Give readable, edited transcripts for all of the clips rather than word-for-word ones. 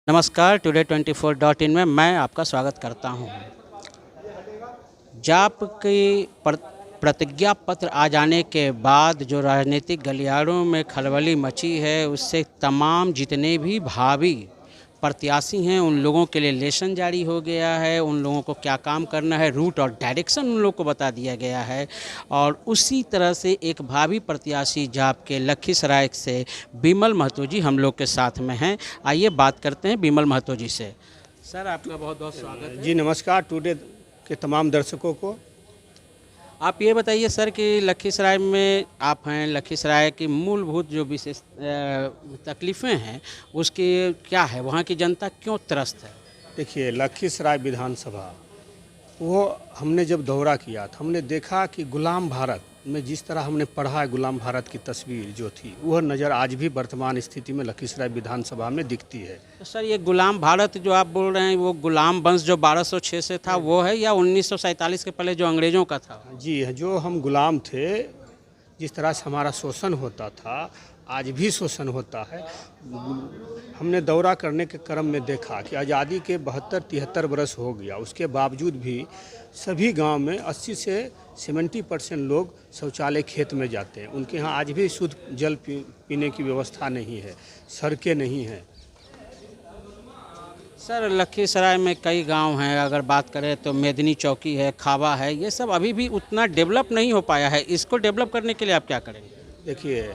नमस्कार, today 24.in में मैं आपका स्वागत करता हूं। जाप की प्रतिज्ञा पत्र आ जाने के बाद जो राजनीतिक गलियारों में खलबली मची है, उससे तमाम जितने भी भावी प्रत्याशी हैं उन लोगों के लिए लेसन जारी हो गया है। उन लोगों को क्या काम करना है, रूट और डायरेक्शन उन लोगों को बता दिया गया है। और उसी तरह से एक भावी प्रत्याशी जाप के लखीसराय से बिमल महतो जी हम लोग के साथ में हैं। आइए बात करते हैं बिमल महतो जी से। सर, आपका बहुत बहुत स्वागत है। जी नमस्कार टुडे के तमाम दर्शकों को। आप ये बताइए सर कि लखीसराय में आप हैं, लखीसराय की मूलभूत जो विशेष तकलीफ़ें हैं उसकी क्या है, वहाँ की जनता क्यों त्रस्त है? देखिए, लखीसराय विधानसभा वो हमने जब दौरा किया था, हमने देखा कि गुलाम भारत में जिस तरह हमने पढ़ा है, गुलाम भारत की तस्वीर जो थी वह नज़र आज भी वर्तमान स्थिति में लखीसराय विधानसभा में दिखती है। तो सर, ये गुलाम भारत जो आप बोल रहे हैं, वो गुलाम वंश जो 1206 से था वो है, या 1947 के पहले जो अंग्रेज़ों का था? जी, जो हम गुलाम थे, जिस तरह से हमारा शोषण होता था, आज भी शोषण होता है। हमने दौरा करने के क्रम में देखा कि आज़ादी के 72-73 बरस हो गया, उसके बावजूद भी सभी गांव में 80 से 70% लोग शौचालय खेत में जाते हैं। उनके यहाँ आज भी शुद्ध जल पीने की व्यवस्था नहीं है, सड़कें नहीं हैं। सर, लखीसराय में कई गांव हैं, अगर बात करें तो मेदनी चौकी है, खावा है, ये सब अभी भी उतना डेवलप नहीं हो पाया है। इसको डेवलप करने के लिए आप क्या करेंगे? देखिए,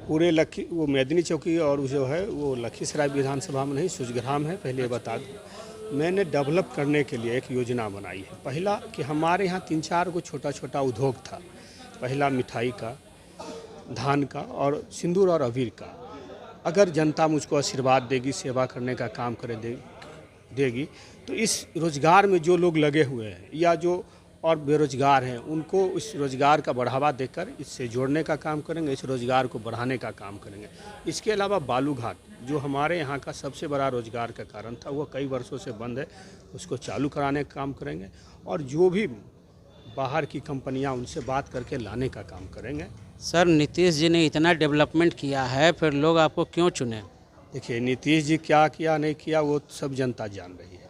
पूरे वो मेदनी चौकी और जो है वो लखीसराय विधानसभा में नहीं, सूचग्राम है। पहले बता दूं, मैंने डेवलप करने के लिए एक योजना बनाई है। पहला कि हमारे यहाँ 3-4 को छोटा छोटा उद्योग था। पहला मिठाई का, धान का और सिंदूर और अबीर का। अगर जनता मुझको आशीर्वाद देगी, सेवा करने का काम देगी, तो इस रोज़गार में जो लोग लगे हुए हैं या जो और बेरोजगार हैं, उनको इस रोज़गार का बढ़ावा देकर इससे जोड़ने का काम करेंगे, इस रोज़गार को बढ़ाने का काम करेंगे। इसके अलावा बालूघाट जो हमारे यहाँ का सबसे बड़ा रोज़गार का कारण था, वो कई वर्षों से बंद है, उसको चालू कराने का काम करेंगे। और जो भी बाहर की कंपनियाँ, उनसे बात करके लाने का काम करेंगे। सर, नीतीश जी ने इतना डेवलपमेंट किया है, फिर लोग आपको क्यों चुने? देखिए, नीतीश जी क्या किया नहीं किया वो सब जनता जान रही है।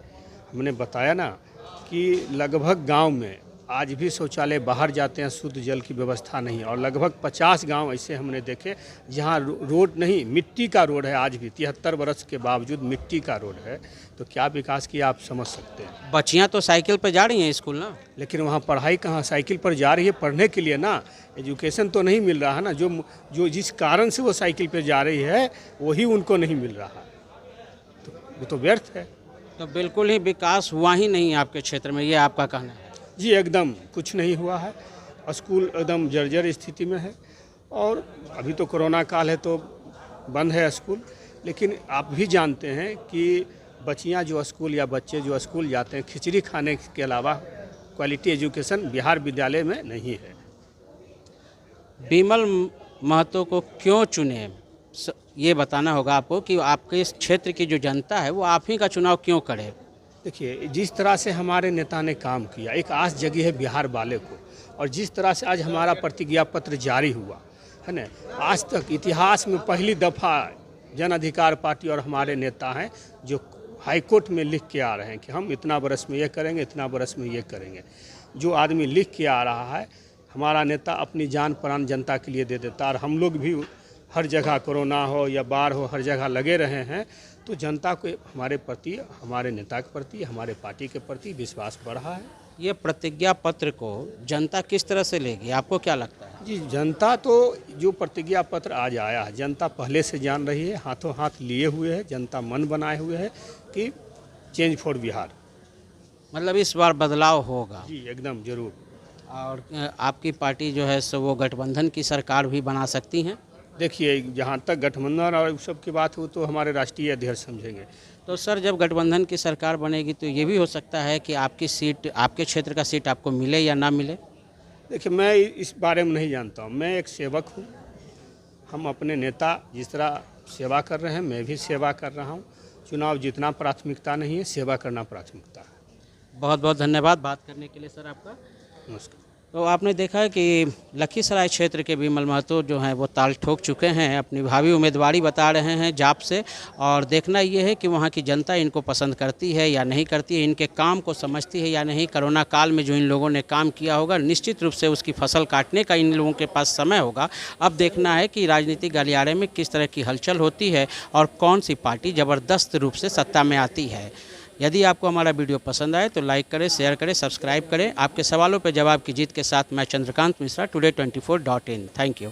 हमने बताया ना कि लगभग गांव में आज भी शौचालय बाहर जाते हैं, शुद्ध जल की व्यवस्था नहीं। और लगभग 50 गांव ऐसे हमने देखे जहां रोड नहीं, मिट्टी का रोड है। आज भी 73 वर्ष के बावजूद मिट्टी का रोड है। तो क्या विकास किया आप समझ सकते हैं। बच्चियां तो साइकिल पर जा रही हैं स्कूल ना, लेकिन वहाँ पढ़ाई कहाँ, साइकिल पर जा रही है पढ़ने के लिए ना, एजुकेशन तो नहीं मिल रहा है ना। जो जिस कारण से वो साइकिल पर जा रही है वही उनको नहीं मिल रहा, तो वो तो व्यर्थ है। तो बिल्कुल ही विकास हुआ ही नहीं आपके क्षेत्र में, ये आपका कहना है? जी, एकदम कुछ नहीं हुआ है। स्कूल एकदम जर्जर स्थिति में है। और अभी तो कोरोना काल है तो बंद है स्कूल। लेकिन आप भी जानते हैं कि बच्चियां जो स्कूल या बच्चे जो स्कूल जाते हैं, खिचड़ी खाने के अलावा क्वालिटी एजुकेशन बिहार विद्यालय में नहीं है। बिमल महतो को क्यों चुने, ये बताना होगा आपको कि आपके इस क्षेत्र की जो जनता है वो आप ही का चुनाव क्यों करे। देखिए, जिस तरह से हमारे नेता ने काम किया, एक आस जगी है बिहार वाले को। और जिस तरह से आज हमारा प्रतिज्ञा पत्र जारी हुआ है ना, आज तक इतिहास में पहली दफ़ा जन अधिकार पार्टी और हमारे नेता हैं जो हाईकोर्ट में लिख के आ रहे हैं कि हम इतना बरस में ये करेंगे, इतना बरस में ये करेंगे। जो आदमी लिख के आ रहा है, हमारा नेता अपनी जान प्राण जनता के लिए दे देता। और हम लोग भी हर जगह, कोरोना हो या बाढ़ हो, हर जगह लगे रहे हैं। तो जनता को हमारे प्रति, हमारे नेता के प्रति, हमारे पार्टी के प्रति विश्वास बढ़ा है। ये प्रतिज्ञा पत्र को जनता किस तरह से लेगी, आपको क्या लगता है? जी, जनता तो जो प्रतिज्ञा पत्र आज आया है, जनता पहले से जान रही है, हाथों हाथ लिए हुए है। जनता मन बनाए हुए है कि चेंज फॉर बिहार, मतलब इस बार बदलाव होगा। जी एकदम जरूर। और आपकी पार्टी जो है सो वो गठबंधन की सरकार भी बना सकती हैं? देखिए, जहाँ तक गठबंधन और सब की बात हो तो हमारे राष्ट्रीय अध्यक्ष समझेंगे। तो सर, जब गठबंधन की सरकार बनेगी तो ये भी हो सकता है कि आपकी सीट, आपके क्षेत्र का सीट आपको मिले या ना मिले? देखिए, मैं इस बारे में नहीं जानता हूँ। मैं एक सेवक हूँ। हम अपने नेता जिस तरह सेवा कर रहे हैं, मैं भी सेवा कर रहा हूँ। चुनाव जीतना प्राथमिकता नहीं है, सेवा करना प्राथमिकता है। बहुत बहुत धन्यवाद बात करने के लिए सर आपका। नमस्कार। तो आपने देखा है कि लखीसराय क्षेत्र के विमल महतो जो हैं वो ताल ठोक चुके हैं, अपनी भावी उम्मीदवारी बता रहे हैं जाप से। और देखना ये है कि वहाँ की जनता इनको पसंद करती है या नहीं करती है, इनके काम को समझती है या नहीं। कोरोना काल में जो इन लोगों ने काम किया होगा, निश्चित रूप से उसकी फसल काटने का इन लोगों के पास समय होगा। अब देखना है कि राजनीतिक गलियारे में किस तरह की हलचल होती है और कौन सी पार्टी ज़बरदस्त रूप से सत्ता में आती है। यदि आपको हमारा वीडियो पसंद आए तो लाइक करें, शेयर करें, सब्सक्राइब करें। आपके सवालों पर जवाब की जीत के साथ मैं Chandrakant Mishra, today24.in। Thank you.